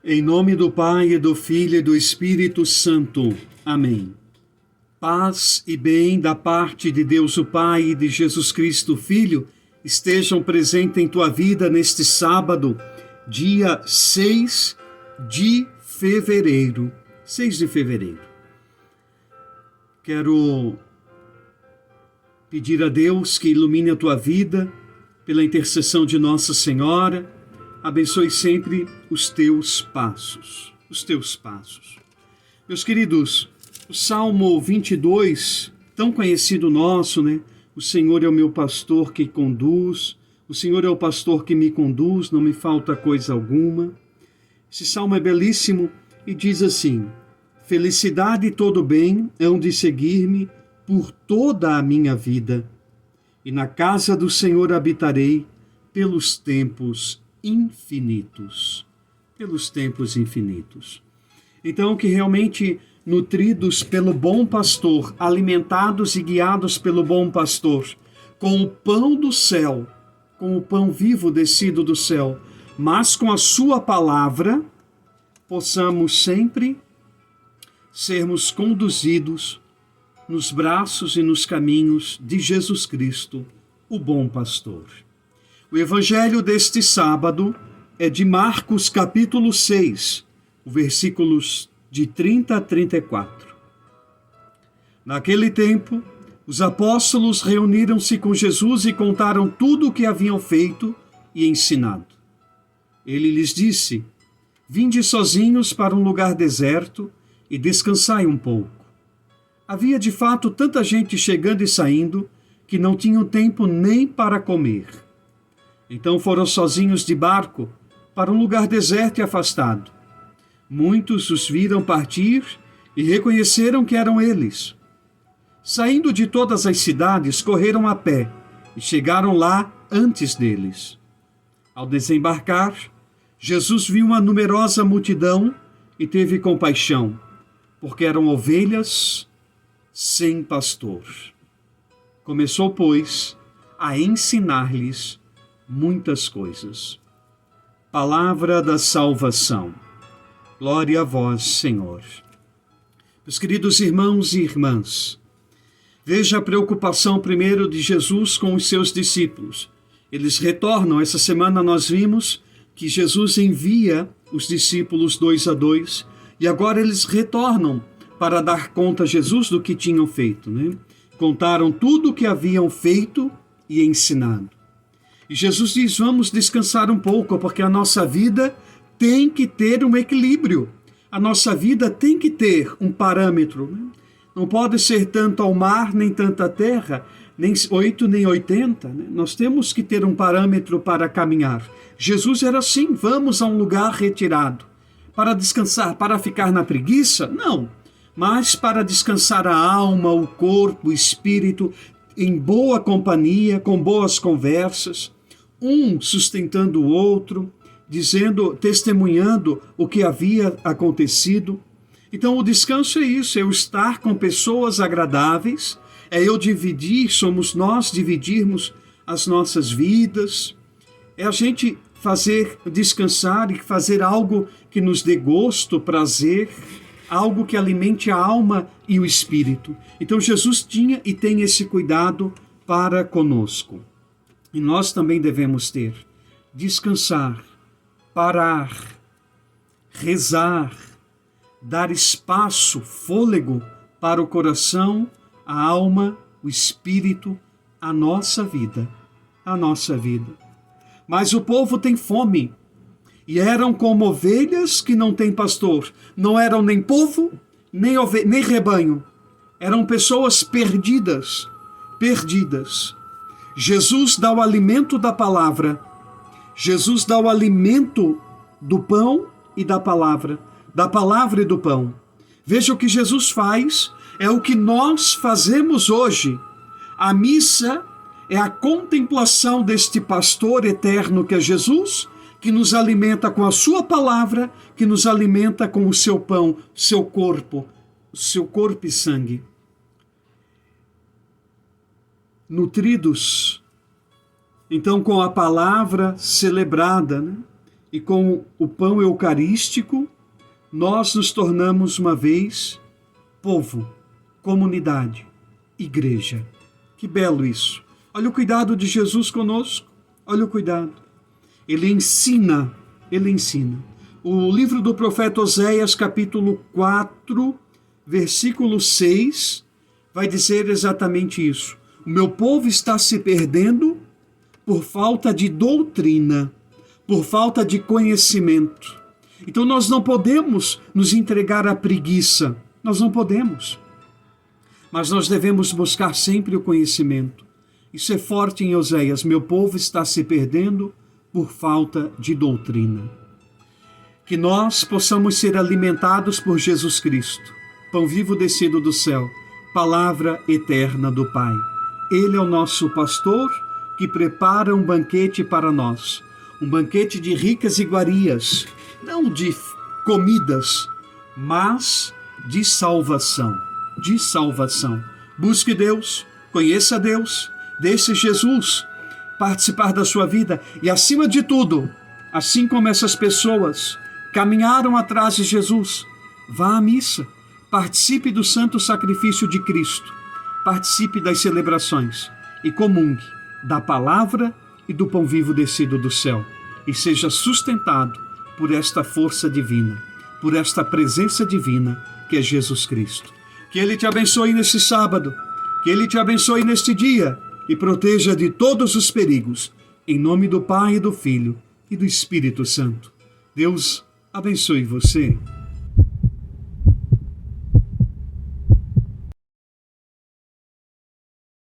Em nome do Pai, e do Filho e do Espírito Santo. Amém. Paz e bem da parte de Deus o Pai e de Jesus Cristo Filho estejam presentes em tua vida neste sábado, dia 6 de fevereiro. 6 de fevereiro. Quero pedir a Deus que ilumine a tua vida pela intercessão de Nossa Senhora. Abençoe sempre os teus passos. Meus queridos, o Salmo 22, tão conhecido nosso, né? O Senhor é o meu pastor que conduz, o Senhor é o pastor que me conduz, não me falta coisa alguma. Esse salmo é belíssimo e diz assim: felicidade e todo bem hão de seguir-me por toda a minha vida, e na casa do Senhor habitarei pelos tempos infinitos. Então, que realmente, nutridos pelo bom pastor, alimentados e guiados pelo bom pastor, com o pão do céu, com o pão vivo descido do céu, mas com a sua palavra, possamos sempre sermos conduzidos nos braços e nos caminhos de Jesus Cristo, o bom pastor. O evangelho deste sábado é de Marcos capítulo 6, versículos de 30 a 34. Naquele tempo, os apóstolos reuniram-se com Jesus e contaram tudo o que haviam feito e ensinado. Ele lhes disse: vinde sozinhos para um lugar deserto e descansai um pouco. Havia de fato tanta gente chegando e saindo que não tinham tempo nem para comer. Então foram sozinhos de barco para um lugar deserto e afastado. Muitos os viram partir e reconheceram que eram eles. Saindo de todas as cidades, correram a pé e chegaram lá antes deles. Ao desembarcar, Jesus viu uma numerosa multidão e teve compaixão, porque eram ovelhas sem pastor. Começou, pois, a ensinar-lhes muitas coisas. Palavra da salvação. Glória a vós, Senhor. Meus queridos irmãos e irmãs, veja a preocupação primeiro de Jesus com os seus discípulos. Eles retornam. Essa semana nós vimos que Jesus envia os discípulos 2 a 2 e agora eles retornam para dar conta a Jesus do que tinham feito, né? Contaram tudo o que haviam feito e ensinado. E Jesus diz: vamos descansar um pouco, porque a nossa vida tem que ter um equilíbrio. A nossa vida tem que ter um parâmetro, né? Não pode ser tanto ao mar, nem tanta terra, nem 8, nem 80. Né? Nós temos que ter um parâmetro para caminhar. Jesus era assim: vamos a um lugar retirado. Para descansar, para ficar na preguiça? Não. Mas para descansar a alma, o corpo, o espírito, em boa companhia, com boas conversas, um sustentando o outro, dizendo, testemunhando o que havia acontecido. Então o descanso é isso, é eu estar com pessoas agradáveis, é eu dividir, somos nós dividirmos as nossas vidas, é a gente fazer descansar e fazer algo que nos dê gosto, prazer, algo que alimente a alma e o espírito. Então Jesus tinha e tem esse cuidado para conosco. E nós também devemos ter. Descansar, parar, rezar, dar espaço, fôlego para o coração, a alma, o espírito, a nossa vida. Mas o povo tem fome. E eram como ovelhas que não têm pastor. Não eram nem povo, nem rebanho. Eram pessoas perdidas. Jesus dá o alimento da palavra. Jesus dá o alimento do pão e da palavra e do pão. Veja o que Jesus faz, é o que nós fazemos hoje. A missa é a contemplação deste pastor eterno que é Jesus, que nos alimenta com a sua palavra, que nos alimenta com o seu pão, seu corpo e sangue. Nutridos, então, com a palavra celebrada, né? e com o pão eucarístico, nós nos tornamos uma vez povo, comunidade, igreja. Que belo isso! Olha o cuidado de Jesus conosco, olha o cuidado. Ele ensina. O livro do profeta Oséias, capítulo 4, versículo 6, vai dizer exatamente isso. O meu povo está se perdendo por falta de doutrina, por falta de conhecimento. Então nós não podemos nos entregar à preguiça, nós não podemos. Mas nós devemos buscar sempre o conhecimento. Isso é forte em Oséias, meu povo está se perdendo por falta de doutrina. Que nós possamos ser alimentados por Jesus Cristo, pão vivo descido do céu, palavra eterna do Pai. Ele é o nosso pastor que prepara um banquete para nós, um banquete de ricas iguarias, não de comidas, mas de salvação, Busque Deus, conheça Deus, deixe Jesus participar da sua vida e, acima de tudo, assim como essas pessoas caminharam atrás de Jesus, vá à missa, participe do santo sacrifício de Cristo, participe das celebrações e comungue da palavra e do pão vivo descido do céu e seja sustentado por esta força divina, por esta presença divina que é Jesus Cristo. Que Ele te abençoe nesse sábado, que Ele te abençoe neste dia e proteja de todos os perigos, em nome do Pai, do Filho e do Espírito Santo. Deus abençoe você.